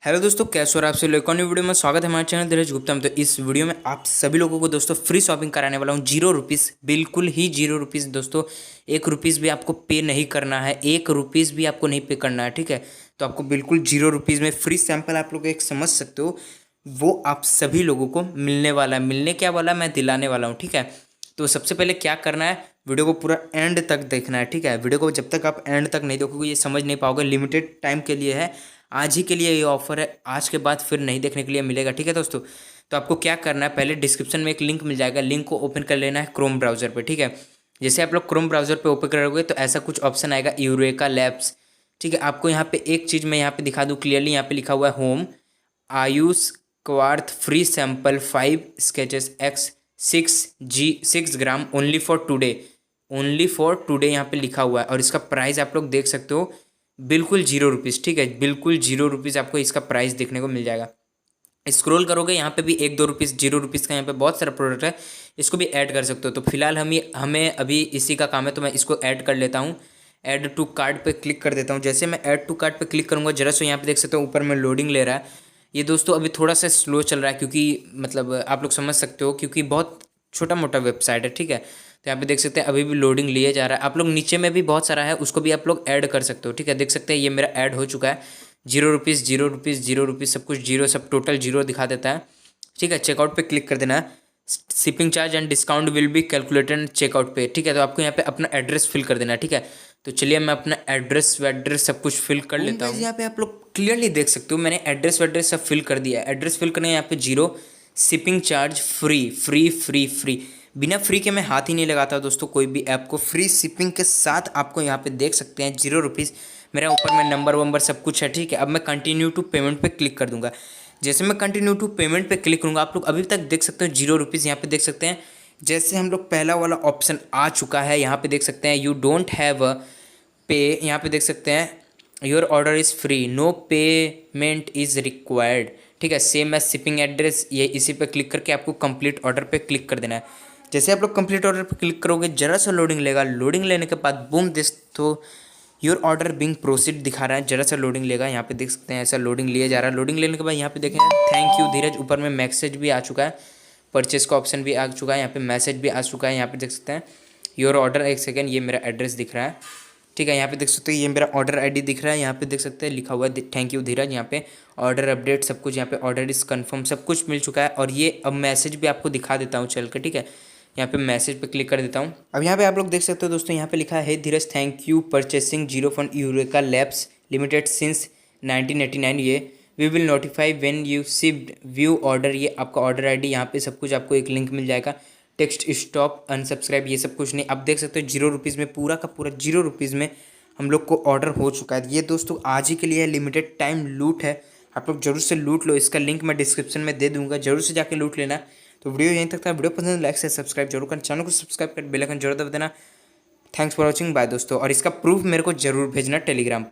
Hello दोस्तों, कैसे हो आप सभी लोग। न्यू वीडियो में स्वागत है हमारे चैनल धीरज गुप्ता में। तो इस वीडियो में आप सभी लोगों को दोस्तों फ्री शॉपिंग कराने वाला हूँ। 0 रुपीज़, बिल्कुल ही 0 रुपीज़ दोस्तों। 1 रुपीज़ भी आपको पे नहीं करना है, 1 रुपीज़ भी आपको नहीं पे करना है, ठीक है। तो आपको बिल्कुल 0 रुपीज़ में फ्री सैंपल आप लोग एक समझ सकते हो, वो आप सभी लोगों को मिलने वाला है। मिलने क्या वाला, मैं दिलाने वाला हूँ, ठीक है। तो सबसे पहले क्या करना है, वीडियो को पूरा एंड तक देखना है, ठीक है। वीडियो को जब तक आप एंड तक नहीं देखोगे ये समझ नहीं पाओगे। लिमिटेड टाइम के लिए है, आज ही के लिए ये ऑफर है, आज के बाद फिर नहीं देखने के लिए मिलेगा, ठीक है दोस्तों। तो आपको क्या करना है, पहले डिस्क्रिप्शन में एक लिंक मिल जाएगा, लिंक को ओपन कर लेना है क्रोम ब्राउजर पे, ठीक है। जैसे आप लोग क्रोम ब्राउजर पे ओपन करोगे तो ऐसा कुछ ऑप्शन आएगा, यूरेका लैब्स, ठीक है। आपको यहाँ पे एक चीज़ मैं यहाँ पे दिखा दूँ क्लियरली, यहाँ पे लिखा हुआ है home Ayush kwath free sample 5 sachets x 6 gram only for today, only for today यहाँ पे लिखा हुआ है। और इसका प्राइस आप लोग देख सकते हो, बिल्कुल 0 रुपीज़, ठीक है। बिल्कुल 0 रुपीज़ आपको इसका प्राइस देखने को मिल जाएगा। स्क्रॉल करोगे यहाँ पे भी 1-2 रुपीज़, 0 रुपीज़ का यहाँ पे बहुत सारा प्रोडक्ट है, इसको भी ऐड कर सकते हो। तो फिलहाल हमें अभी इसी का काम है, तो मैं इसको ऐड कर लेता हूँ। ऐड टू कार्ट पे क्लिक कर देता हूँ। जैसे मैं ऐड टू कार्ट पे क्लिक करूँगा, जरा सो यहाँ पे देख सकते हो ऊपर में लोडिंग ले रहा है। ये दोस्तों अभी थोड़ा सा स्लो चल रहा है, क्योंकि मतलब आप लोग समझ सकते हो, क्योंकि बहुत छोटा मोटा वेबसाइट है, ठीक है। तो यहाँ पे देख सकते हैं अभी भी लोडिंग लिए जा रहा है। आप लोग नीचे में भी बहुत सारा है, उसको भी आप लोग ऐड कर सकते हो, ठीक है। देख सकते हैं ये मेरा ऐड हो चुका है। 0 रुपीज़, 0 रुपीज़, 0 रुपीज़, सब कुछ जीरो, सब टोटल जीरो दिखा देता है, ठीक है। चेकआउट पे क्लिक कर देना है। Shipping charge and discount will be calculated checkout पे, ठीक है। तो आपको यहाँ पे अपना एड्रेस फिल कर देना है, ठीक है। तो चलिए मैं अपना एड्रेस वेड्रेस सब कुछ फिल कर लेता हूँ। यहाँ पे आप लोग क्लियरली देख सकते हो, मैंने एड्रेस वेड्रेस सब फिल कर दिया है। एड्रेस फिल करने यहाँ पे 0, shipping charge free free free free, बिना फ्री के मैं हाथ ही नहीं लगाता दोस्तों कोई भी ऐप को। फ्री शिपिंग के साथ आपको यहाँ पे देख सकते हैं 0 रुपीज़। मेरा ऊपर में नंबर वंबर सब कुछ है, ठीक है। अब मैं कंटिन्यू टू पेमेंट पे क्लिक कर दूंगा। जैसे मैं कंटिन्यू टू पेमेंट पे क्लिक करूँगा, आप लोग अभी तक देख सकते हो 0 रुपीज़ यहाँ पे देख सकते हैं। जैसे हम लोग पहला वाला ऑप्शन आ चुका है, यहाँ पे देख सकते हैं यू डोंट हैव अ पे, यहाँ पे देख सकते हैं your order is free, no payment is required, ठीक है। सेम एज शिपिंग एड्रेस, ये इसी पे क्लिक करके आपको कंप्लीट ऑर्डर पे क्लिक कर देना है। जैसे आप लोग कंप्लीट ऑर्डर पे क्लिक करोगे, जरा सा लोडिंग लेगा। लोडिंग लेने के बाद बूम दिस, तो योर ऑर्डर बिंग प्रोसीड दिखा रहा है। जरा सा लोडिंग लेगा, यहाँ पे देख सकते हैं ऐसा लोडिंग लिए जा रहा है। लोडिंग लेने के बाद यहाँ पे देखें थैंक यू धीरज, ऊपर में मैसेज भी आ चुका है, परचेस का ऑप्शन भी आ चुका है, यहाँ पे मैसेज भी आ चुका है। यहाँ पे देख सकते हैं योर ऑर्डर, एक सेकेंड, ये मेरा एड्रेस दिख रहा है, ठीक है। यहाँ पे देख सकते हैं ये मेरा ऑर्डर आईडी दिख रहा है। यहाँ पे देख सकते हैं लिखा हुआ है थैंक यू धीरज। यहाँ पे ऑर्डर अपडेट सब कुछ, यहाँ पे ऑर्डर इज कन्फर्म सब कुछ मिल चुका है। और ये अब मैसेज भी आपको दिखा देता हूँ चल कर, ठीक है। यहाँ पे मैसेज पे क्लिक कर देता हूँ। अब यहाँ पे आप लोग देख सकते हो दोस्तों, यहाँ पे लिखा है धीरज थैंक यू परचेसिंग 0 फंड यूरेका लैब्स लिमिटेड सिंस 1989, ये we will notify when you shipped view order. ये आपका ऑर्डर आईडी, यहाँ पे सब कुछ आपको एक लिंक मिल जाएगा। टेक्स्ट स्टॉप अनसब्सक्राइब, ये सब कुछ नहीं। अब देख सकते हो 0 रुपीज़ में, पूरा का पूरा 0 रुपीज़ में हम लोग को ऑर्डर हो चुका है। ये दोस्तों आज ही के लिए लिमिटेड टाइम लूट है, आप लोग जरूर से लूट लो। इसका लिंक मैं डिस्क्रिप्शन में दे दूंगा, जरूर से जाके लूट लेना। तो वीडियो यहीं तक था। वीडियो पसंद लाइक से सब्सक्राइब जरूर करना, चैनल को सब्सक्राइब कर बेल आइकन जरूर दबा देना। थैंक्स फॉर वॉचिंग, बाय दोस्तों। और इसका प्रूफ मेरे को जरूर भेजना टेलीग्राम।